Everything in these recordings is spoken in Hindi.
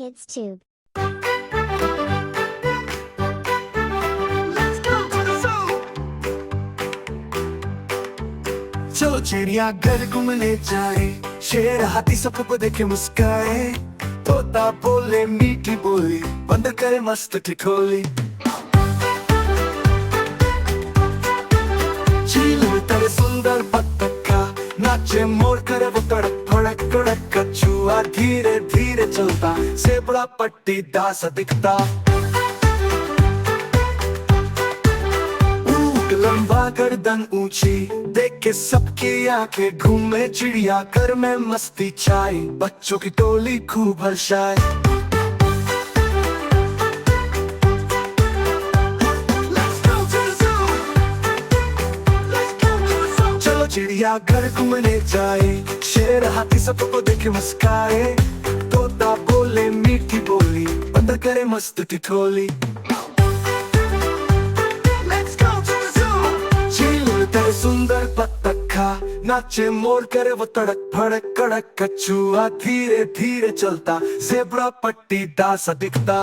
Kids Tube. चलो चिड़िया घर घूमने जाए, शेर हाथी सबको देखे मुस्काए, तोता बोले मीठी बोली, बंदर करे मस्त ठिठोली। झील में तरे सुंदर बत्तखा, नाचे मोर करे वो तड़क भड़क कड़क। कछुआ धीरे धीरे चलता, सेबड़ा पट्टीदार सा दिखता। ऊँट लंबा गर्दन ऊंची, देख के सबकी आंखें घूमे। चिड़िया घर में मस्ती छाई, बच्चों की टोली खूब हर्षाए। चलो चिड़िया घर घूमने जाए, शेर हाथी सबको देखे मुस्काए, तोता बोले मीठी बोली, बंदर करे मस्त ठिठोली। तेरे सुंदर बत्तखा, नाचे मोर करे वो तड़क भड़क कड़क। कछुआ धीरे धीरे चलता, ज़ेब्रा पट्टीदार सा दिखता।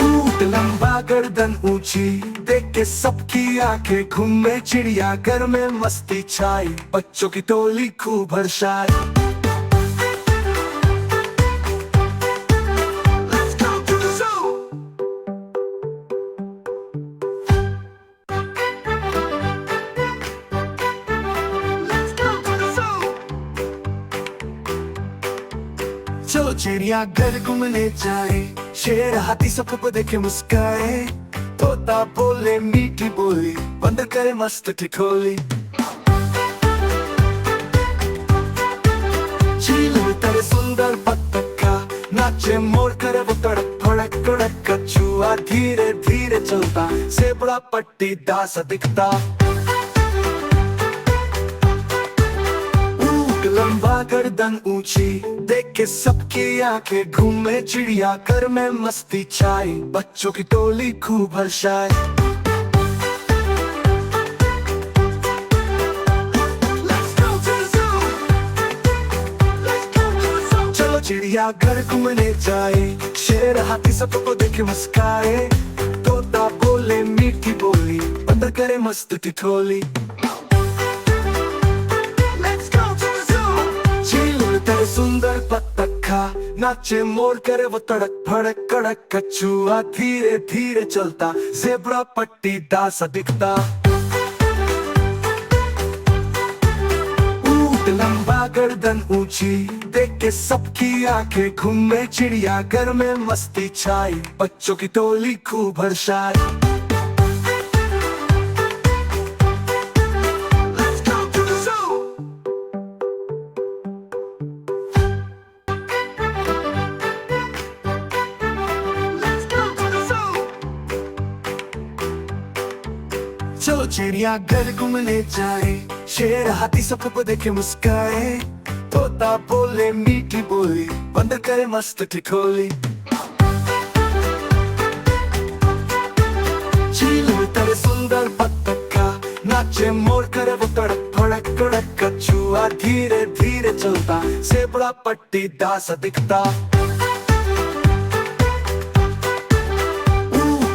ऊँट लंबा गर्दन ऊंची, देख के सबकी आंखें घूमे। चिड़िया घर में मस्ती छाई, बच्चों की टोली खूब हर्षाई। चलो चिड़िया घर घूमने जाए, शेर हाथी सबको देखे मुस्काए, तोता बोले मीठी बोली, बंदर करे मस्त ठिठोली। झील में तरे सुंदर बत्तखा, नाचे मोर करे वो तड़क भड़क कड़क। कछुआ धीरे धीरे चलता, ज़ेब्रा पट्टीदार सा दिखता। लंबा गर्दन ऊंची, देख के सबकी आंखें घूमे। चिड़िया घर में मस्ती छाई, बच्चों की टोली खूब हर्षाए। चलो चिड़िया घर घूमने जाए, शेर हाथी सबको देखे मुस्काए, तोता बोले मीठी बोली, बंदर करे मस्त ठिठोली। तेरे सुंदर बत्तखा, नाचे मोर करे वो तड़क भड़क कड़क। कछुआ धीरे धीरे चलता, ज़ेब्रा पट्टीदार सा दिखता। ऊँट लंबा गर्दन ऊंची, देख के सबकी आंखें घूमे। चिड़िया घर में मस्ती छाई, बच्चों की टोली खूब हर्षाई। चलो चिड़िया घर घूमने जाए, शेर हाथी सबको देखे मुस्काए, तोता बोले मीठी बोली, बंदर करे मस्त ठिठोली। झील में तरे सुंदर बत्तखा, नाचे मोर करे वो तड़क भड़क कड़क। कछुआ धीरे धीरे चलता, ज़ेब्रा पट्टीदार सा दिखता।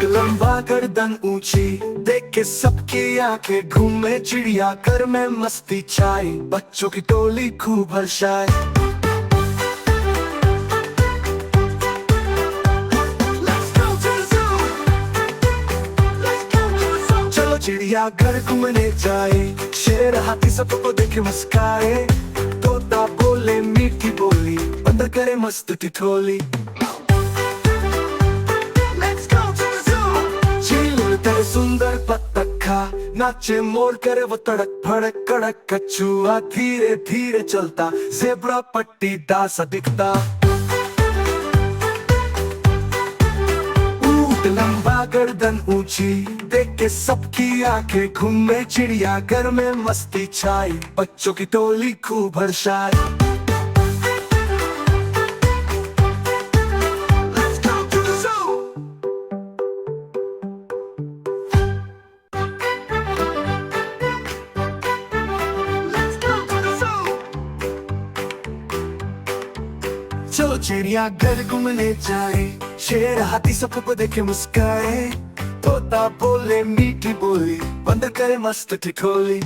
लंबा गर्दन ऊंची, देख के सबकी आंखें घूमे। चिड़िया घर में मस्ती छाई, बच्चों की टोली खूब हर्षाए। चलो चिड़िया घर घूमने जाए, शेर हाथी सबको देखे मुस्काए, तोता बोले मीठी बोली, बंदर करे मस्त ठिठोली। तेरे सुंदर बत्तखा, नाचे मोर करे वो तड़क भड़क कड़क। कछुआ धीरे धीरे चलता, ज़ेब्रा पट्टीदार सा दिखता। ऊँट लंबा गर्दन ऊंची, देख के सबकी आंखें घूमे। चिड़िया घर में मस्ती छाई, बच्चों की टोली खूब हर्षाई। चिड़ियाघर घूमने जाए, शेर हाथी सबको देखे मुस्काए, तोता बोले मीठी बोली, बंदर करे मस्त ठिठोली।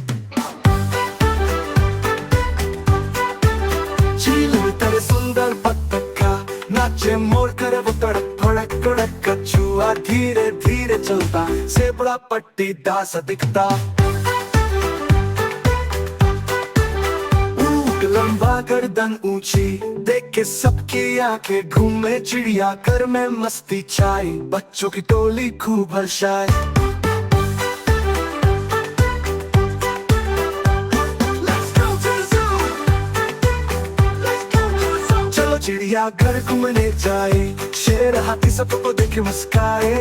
झील में तरे सुंदर बत्तखा, नाचे मोर करे वो तड़क फड़क कड़क, कछुआ धीरे धीरे चलता, सेबड़ा पट्टीदार सा दिखता। लंबा गर्दन ऊंची, देख के सबकी आंखें घूमे, चिड़ियाघर में मस्ती छाई, बच्चों की टोली खूब हर्षाई। चलो चिड़ियाघर घूमने जाए, शेर हाथी सबको देखे मुस्काए,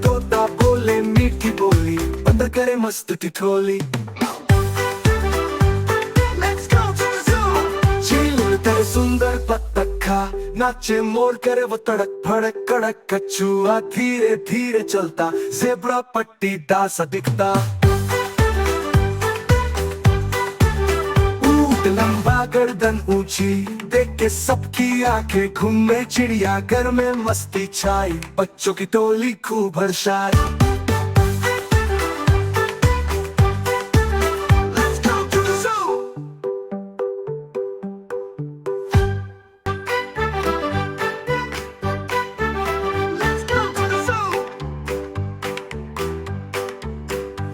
तोता बोले मीठी बोली, बंदर करे मस्त ठिठोली। तेरे सुंदर बत्तखा, नाचे मोर करे वो तड़क फड़क कड़क, कछुआ धीरे धीरे चलता, ज़ेब्रा पट्टीदार सा दिखता। ऊंट लंबा गर्दन ऊंची, देख के सबकी आंखें घूमे, चिड़ियाघर में मस्ती छाई, बच्चों की टोली खूब हर्षाई।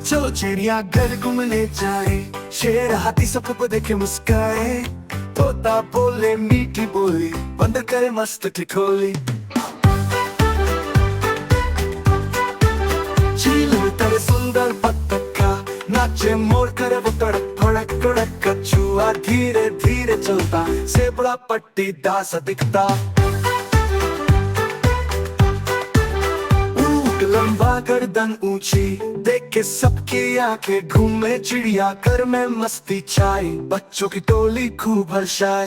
चलो चिड़ियाघर घूमने जाए, शेर हाथी सबको देखे मुस्काए, तोता बोले मीठी बोली, बंदर करे मस्त ठिठोली। झील में तरे सुंदर बत्तखा, नाचे मोर करे वो तड़क फड़क कड़क, कछुआ धीरे धीरे चलता, सेबड़ा पट्टीदार सा दिखता। लंबा गर्दन ऊंची, देख के सबकी आंखें घूमे, चिड़ियाघर में मस्ती छाई, बच्चों की टोली खूब हर्षाई।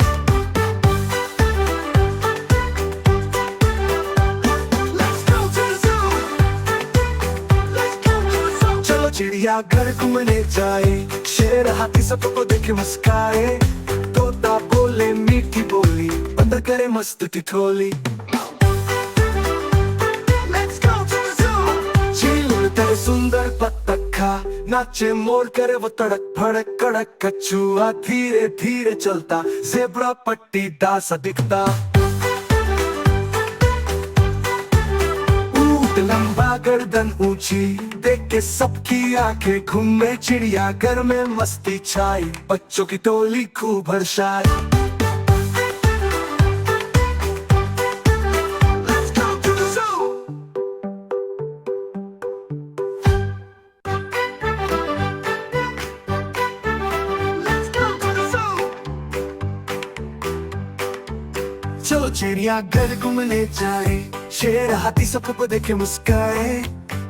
चलो चिड़ियाघर घूमने जाए, शेर हाथी सबको देखे मुस्काए, तोता बोले मीठी बोली, बंदर करे मस्त ठिठोली। तेरे सुंदर बत्तखा, नाचे मोर करे वो तड़क फड़क कड़क, कछुआ धीरे धीरे चलता, ज़ेब्रा पट्टीदार सा दिखता। ऊंट लंबा गर्दन ऊंची, देख के सबकी आंखें घूमे, चिड़ियाघर में मस्ती छाई, बच्चों की टोली खूब हर्षाई। चलो चिड़ियाघर घूमने जाए, शेर हाथी सबको देखे मुस्काए,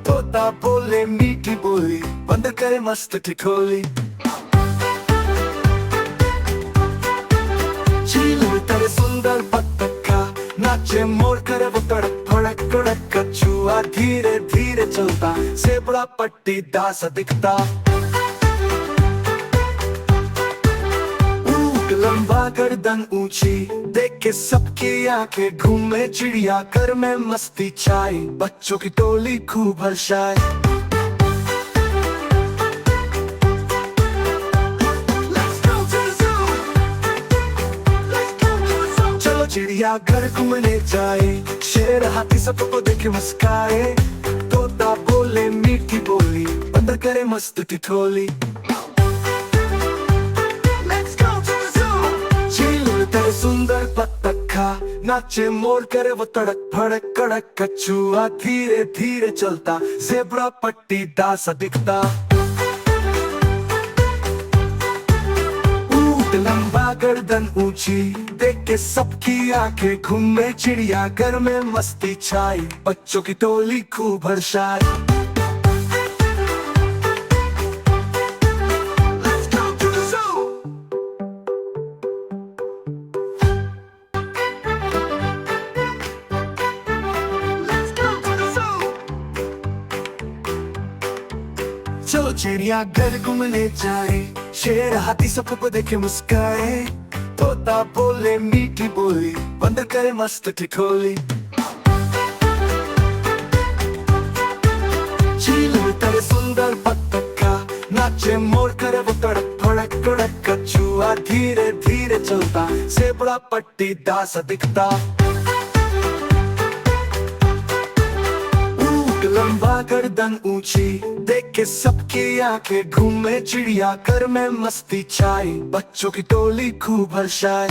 तोता बोले मीठी बोली, बंदर करे मस्त ठिठोली। झील में तेरे सुंदर बत्तखा, नाचे मोर करे वो तड़क फड़क कड़क, कछुआ धीरे धीरे चलता, ज़ेब्रा पट्टीदार सा दिखता। लंबा गर्दन ऊंची, देख के सबकी आंखें घूमे, चिड़ियाघर में मस्ती छाई, बच्चों की टोली खूब हर्षाई। चलो चिड़ियाघर घूमने जाए, शेर हाथी सबको देखे मुस्काए, तोता बोले मीठी बोली, बंदर करे मस्त ठिठोली। तेरे सुंदर बत्तखा, नाचे मोर करे वो तड़क फड़क कड़क, कछुआ धीरे धीरे चलता, ज़ेब्रा पट्टीदार सा दिखता। ऊंट लंबा गर्दन ऊंची, देख के सबकी आंखें घूमे, चिड़ियाघर में मस्ती छाई, बच्चों की टोली खूब हर्षाई। चलो चिड़ियाघर घूमने जाए, शेर हाथी सबको देखे मुस्काए, तोता बोले मीठी बोली, बंदर करे मस्त ठिठोली। चील में तरे सुंदर बत्तखा, नाचे मोर करे वो तड़क फड़क कड़क। कछुआ धीरे धीरे चलता, सेबड़ा पट्टीदार सा दिखता। ऊँट लंबा गर्दन ऊंची, देख के सबकी आंखें घूमे। चिड़िया घर में मस्ती छाई, बच्चों की टोली खूब हर्षाई।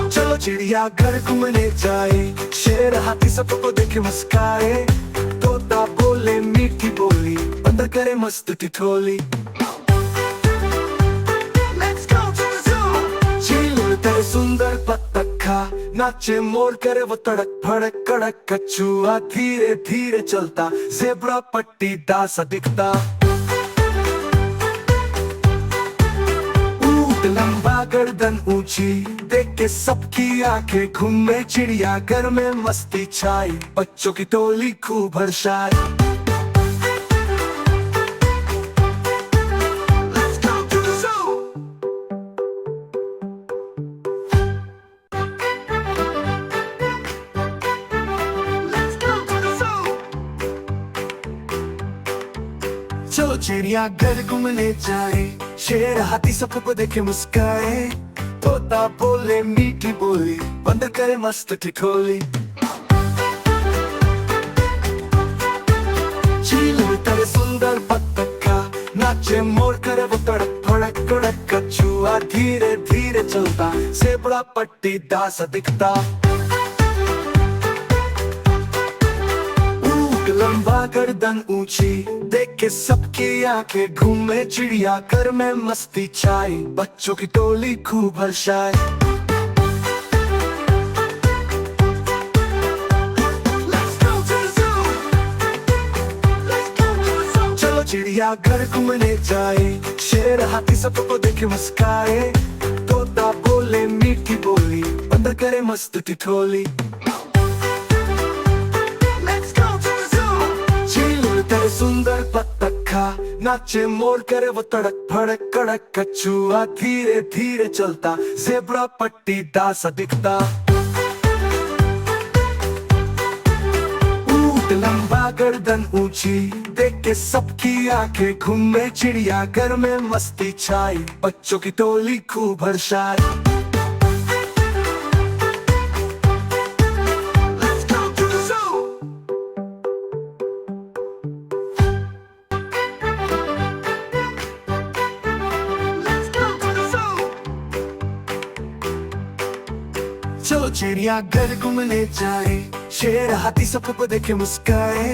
चलो चिड़िया घर घूमने जाए, शेर हाथी सबको देखे मुस्काए। तोता बोले मीठी बोली, बंदर करे मस्त ठिठोली। तेरे सुंदर बत्तखा, नाचे मोर करे वो तड़क फड़क कड़क। कछुआ धीरे धीरे चलता, ज़ेब्रा पट्टीदार सा दिखता। ऊँट लंबा गर्दन ऊंची, देख के सबकी आंखें घूमे। चिड़िया घर में मस्ती छाई, बच्चों की टोली खूब हर्षाई। चलो चिड़िया घर घूमने जाए, शेर हाथी सबको देखे मुस्काए। तोता बोले मीठी बोली, बंदर करे मस्त ठिठोली। चील में तरे सुंदर बत्तखा, नाचे मोर करे वो तड़क फड़क कड़क। कछुआ धीरे धीरे चलता, सेबड़ा पट्टीदार सा दिखता। लंबा गर्दन ऊंची, देख के सबकी आंखें घूमे। चिड़िया घर में मस्ती छाई, बच्चों की टोली खूब हर्षाई। चलो चिड़िया घर घूमने जाए, शेर हाथी सबको देखे मुस्काए। तोता बोले मीठी बोली, बंदर करे मस्त ठिठोली। तेरे सुंदर बत्तखा, नाचे मोर करे वो तड़क फड़क कड़क। कछुआ धीरे धीरे चलता, ज़ेब्रा पट्टीदार सा दिखता। ऊँट लंबा गर्दन ऊंची, देख के सबकी आंखें घूमे। चिड़िया घर में मस्ती छाई, बच्चों की टोली खूब हर्षाई। चलो चिड़िया घर घूमने जाए, शेर हाथी सबको देखे मुस्काए।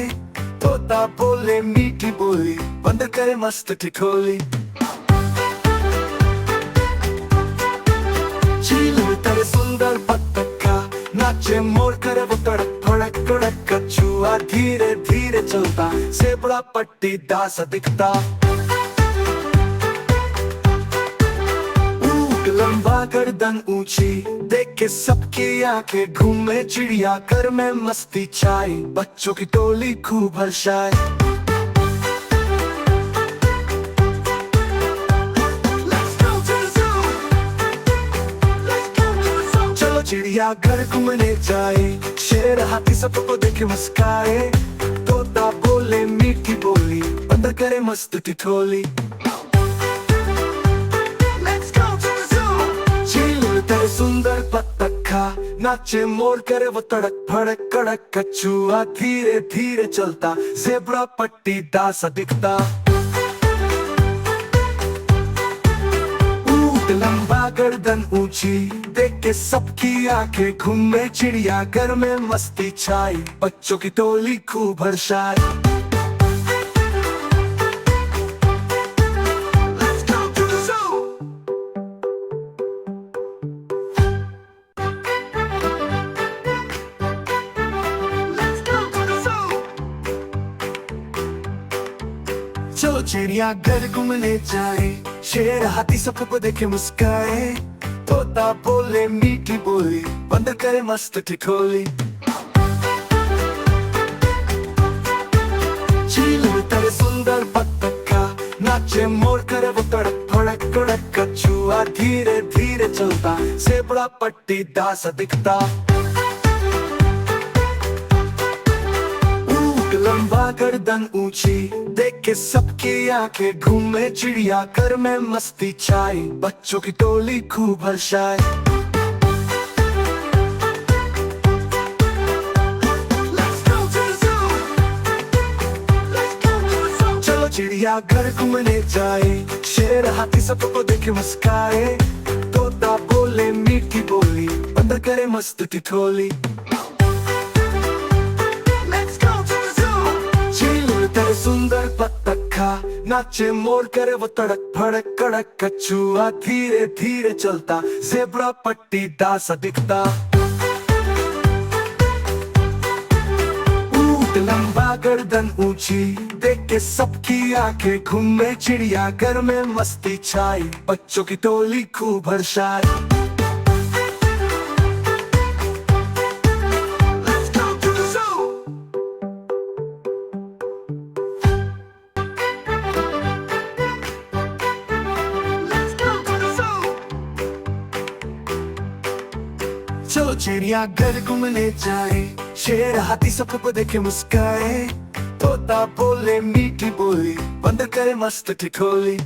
तोता बोले मीठी बोली, बंदर करे मस्त ठिठोली। चील में तेरे सुंदर बत्तखा, नाचे मोर करे वो तड़क फड़क कड़क। कछुआ धीरे धीरे चलता, ज़ेब्रा पट्टीदार सा दिखता। लंबा गर्दन ऊंची, देख के सबकी आंखें घूमे। चिड़िया घर में मस्ती छाई, बच्चों की टोली खूब हर्षाई। चलो चिड़िया घर घूमने जाए, शेर हाथी सबको देखे मुस्काए। तोता बोले मीठी बोली, बंदर करे मस्त ठिठोली। तेरे सुंदर बत्तखा, नाचे मोर करे वो तड़क फड़क कड़क। कछुआ धीरे धीरे चलता, ज़ेब्रा पट्टीदार सा दिखता। ऊँट लंबा गर्दन ऊंची, देख के सबकी आंखें घूमे। चिड़िया घर में मस्ती छाई, बच्चों की टोली खूब हर्षाई। चलो चिड़िया घर घूमने जाए, शेर हाथी सबको देखे मुस्काए। तोता बोले मीठी बोली, बंदर करे मस्त ठिठोली। झील में तरे सुंदर बत्तखा नाचे मोर करे वो तड़क फड़क कड़क कछुआ धीरे धीरे चलता सेबड़ा पट्टीदार सा दिखता। ऊंट लंबा गर्दन ऊंची देख के सबकी आंखें घूमे चिड़िया घर में मस्ती छाई बच्चों की टोली खूब हर्षाए। चिड़िया घर घूमने जाए शेर हाथी सबको देखे मुस्काए तोता बोले मीठी बोली बंदर करे मस्त ठिठोली। झील में तरे सुंदर बत्तखा नाचे मोर करे वो तड़क फड़क कड़क कछुआ धीरे धीरे चलता ज़ेब्रा पट्टीदार सा दिखता। लंबा गर्दन ऊंची देख के सबकी आंखें घूमे चिड़िया घर में मस्ती छाई बच्चों की टोली खूब हर्षाए। चलो चिड़िया घर घूमने जाए शेर हाथी सबको देखे मुस्काए तोता बोले मीठी बोली बंदर करे मस्त ठिठोली।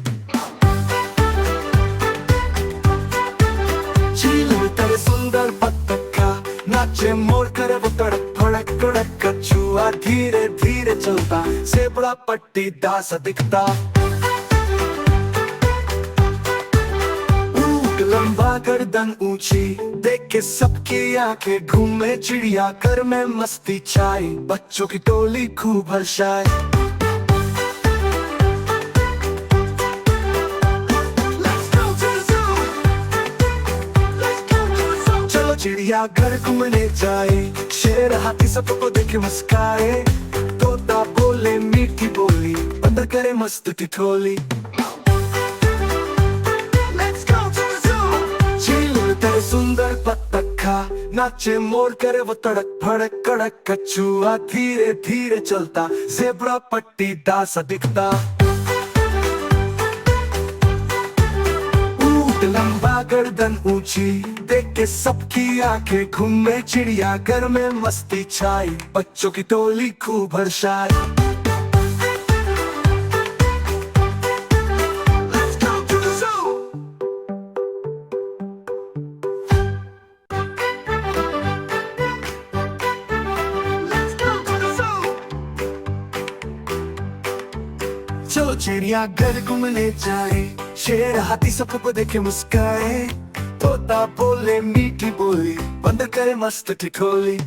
झील में तरे सुंदर बत्तखा नाचे मोर करे वो तड़क फड़क कड़क कछुआ धीरे धीरे चलता ज़ेब्रा पट्टीदार सा दिखता। लंबा गर्दन ऊंची देख के सबकी आंखें घूमे चिड़िया घर में मस्ती छाई बच्चों की टोली खूब हर्षाए। चलो चिड़िया घर घूमने जाए शेर हाथी सबको देखे मुस्काए तोता बोले मीठी बोली बंदर करे मस्त ठिठोली। तेरे सुंदर बत्तखा नाचे मोर करे वो तड़क फड़क कड़क कछुआ धीरे धीरे चलता ज़ेब्रा पट्टीदार सा दिखता। ऊंट लंबा गर्दन ऊंची देख के सबकी आंखें घूमे चिड़िया घर में मस्ती छाई बच्चों की टोली खूब हर्षाए। चलो चिड़िया घर घूमने जाए शेर हाथी सबको देखे मुस्काए तोता बोले मीठी बोली बंदर करे मस्त ठिठोली।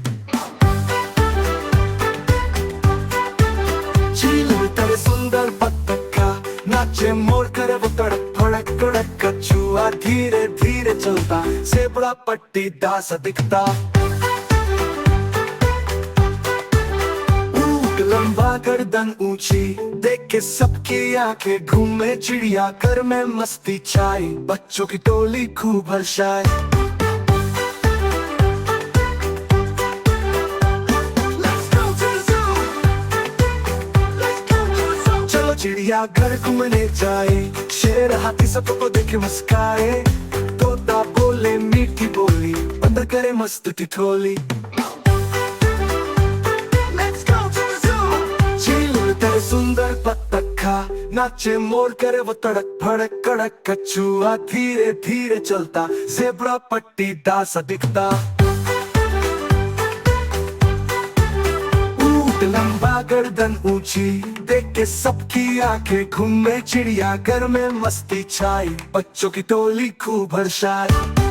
झील में तरे सुंदर बत्तखा नाचे मोर करे वो तड़क फड़क कड़क कछुआ धीरे धीरे चलता ज़ेब्रा पट्टीदार सा दिखता। लंबा गर्दन ऊंची देख के सबकी आंखें घूमे चिड़िया घर में मस्ती छाई बच्चों की टोली खूब हर्षाए। चलो चिड़िया घर घूमने जाए शेर हाथी सबको देखे मुस्काए तोता बोले मीठी बोली बंदर करे मस्त ठिठोली। तेरे सुंदर बत्तखा नाचे मोर करे वो तड़क फड़क कड़क कछुआ धीरे धीरे चलता ज़ेब्रा पट्टीदार सा दिखता। ऊंट लंबा गर्दन ऊंची देख के सबकी आंखें घूमे चिड़िया घर में मस्ती छाई बच्चों की टोली खूब हर्षाए।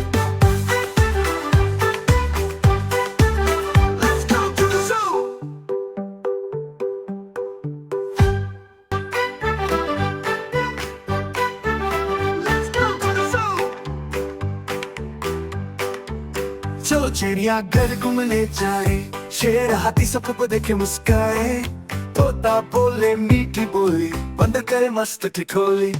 चलो चिड़िया घर घूमने जाए शेर हाथी सबको देखे मुस्काए तोता बोले मीठी बोली बंदर करे मस्त ठिठोली।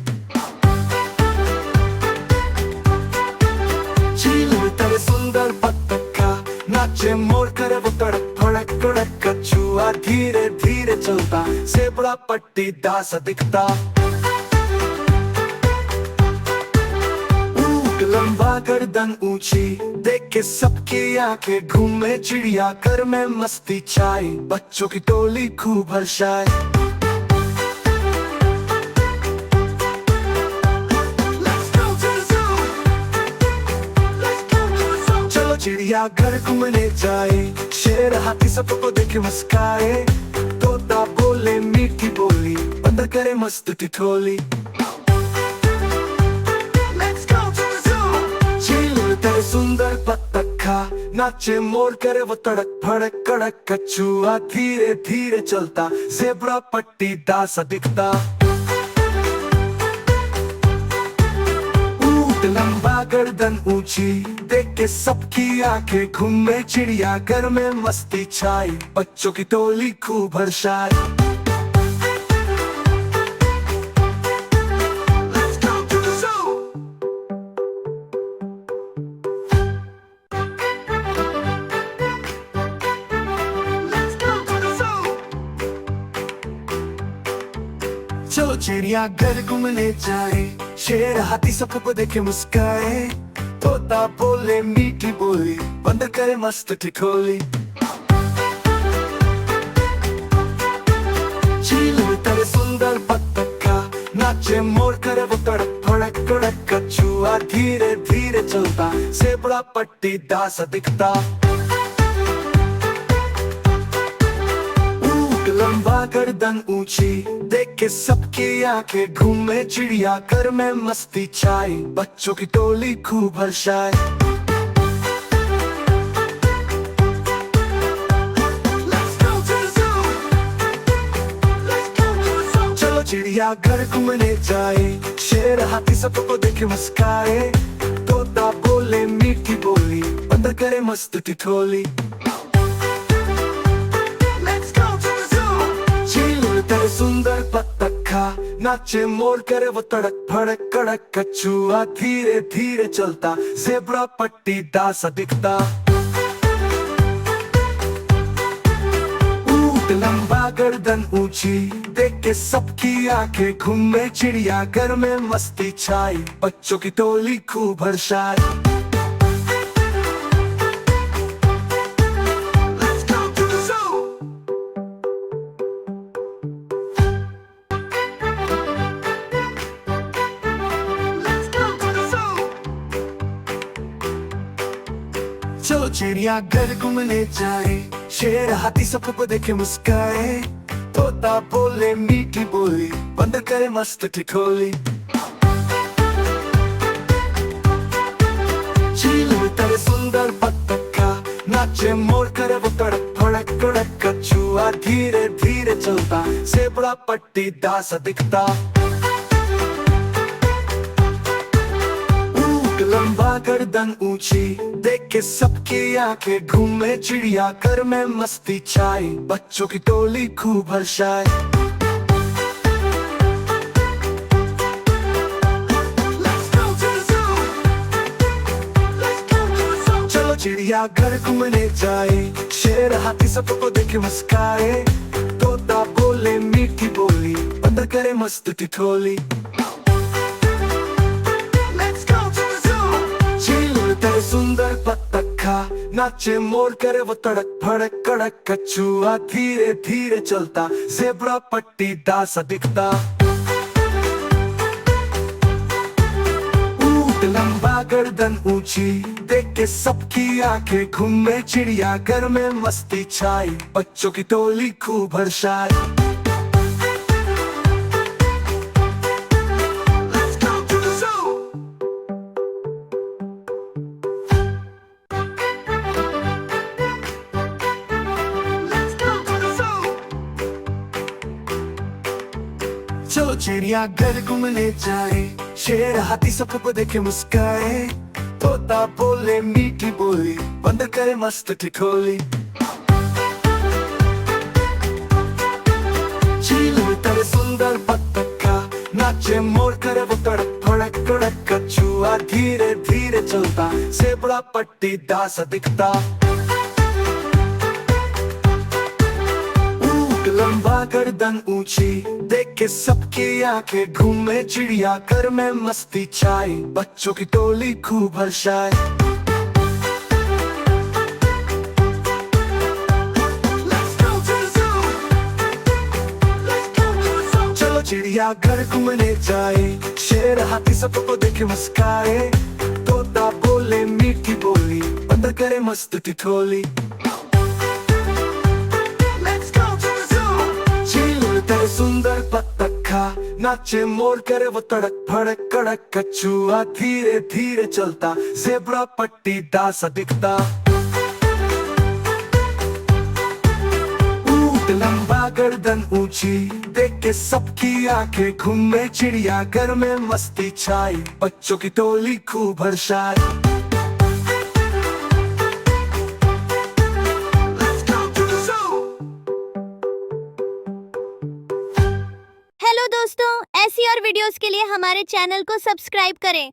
झील में तरे सुंदर बत्तखा नाचे मोर करे वो तड़क फड़क कड़क, कछुआ धीरे धीरे चलता, ज़ेब्रा पट्टीदार सा दिखता। ऊँट लंबा गर्दन ऊंची, देख के सबकी आंखें घूमे, चिड़िया घर में मस्ती छाई, बच्चों की टोली खूब हर्षाई। चिड़िया घर घूमने जाए, शेर हाथी सबको देखे मुस्काए, तोता बोले मीठी बोली, बंदर करे मस्त ठिठोली। चील तेरे सुंदर बत्तख खा, नाचे मोर करे वो तड़क फड़क कड़क, कछुआ धीरे धीरे चलता, ज़ेब्रा पट्टीदार सा दिखता। लंबा गर्दन ऊंची, देख के सबकी आंखें घूमे, चिड़िया घर में मस्ती छाई, बच्चों की टोली खूब हर्षाई। चलो चिड़िया घर घूमने जाए, शेर हाथी सबको देखे मुस्काए, तोता बोले मीठी बोली, बंदर करे मस्त ठिठोली। चील तेरे सुंदर बत्तख खा, नाचे मोर करे वो तड़क फड़क कड़क, कछुआ धीरे धीरे चलता, ज़ेब्रा पट्टीदार सा दिखता। लंबा गर्दन ऊंची, देख के सबकी आंखें घूमे, चिड़िया घर में मस्ती छाई, बच्चों की टोली खूब हर्षाई। चलो चिड़िया घर घूमने जाए, शेर हाथी सबको देखे मुस्काए, तोता बोले मीठी बोली, बंदर करे मस्त ठिठोली। तेरे सुंदर बत्तख खा, नाचे मोर करे वो तड़क फड़क कड़क, कछुआ धीरे धीरे चलता, ज़ेब्रा पट्टीदार सा दिखता। ऊँट लंबा गर्दन ऊंची, देख के सबकी आंखें घूमे, चिड़िया घर में मस्ती छाई, बच्चों की टोली खूब हर्षाई। चलो चिड़िया घर घूमने जाए, शेर हाथी सबको देखे मुस्काए, तोता बोले मीठी बोली, बंदर करे मस्त ठिठोली। चील तेरे सुंदर बत्तख खा, नाचे मोर करे वो तड़क फड़क कड़क, कछुआ धीरे धीरे चलता, ज़ेब्रा पट्टीदार सा दिखता। लंबा गर्दन ऊंची, देख के सबकी आंखें घूमे, चिड़िया घर में मस्ती छाई, बच्चों की टोली खूब हर्षाई। चलो चिड़िया घर घूमने जाए, शेर हाथी सबको देखे मुस्काए, तोता बोले मीठी बोली, बंदर करे मस्त ठिठोली। तेरे सुंदर बत्तख खा, नाचे मोर करे वो तड़क फड़क कड़क, कछुआ धीरे धीरे चलता, ज़ेब्रा पट्टीदार सा दिखता। ऊँट लंबा गर्दन ऊंची, देख के सबकी आंखें घूमे, चिड़िया घर में मस्ती छाई, बच्चों की टोली खूब हर्षाई। चलो चिड़िया घर घूमने जाए, शेर हाथी सबको देखे मुस्काए, तोता बोले मीठी बोली, बंदर करे मस्त ठिठोली। चील तेरे सुंदर बत्तख खा, नाचे मोर करे वो तड़क फड़क कड़क, कछुआ धीरे धीरे चलता, ज़ेब्रा पट्टीदार सा दिखता। ऊँट लंबा गर्दन ऊंची, देख के सबकी आंखें घूमे, चिड़िया घर में मस्ती छाई, बच्चों की टोली खूब हर्षाई। चलो चिड़िया घर घूमने जाए, शेर हाथी सबको देखे मुस्काए, तोता बोले मीठी बोली, बंदर करे मस्त ठिठोली। तेरे सुंदर बत्तखा नाचे, मोर करे वो तड़क भड़क कड़क, कछुआ धीरे धीरे चलता, ज़ेब्रा पट्टीदार सा दिखता। ऊँट लंबा गर्दन ऊंची, देख के सबकी आंखें घूमे, चिड़िया घर में मस्ती छाई, बच्चों की टोली खूब हर्षाई। हेलो दोस्तों, ऐसी और वीडियोस के लिए हमारे चैनल को सब्सक्राइब करें।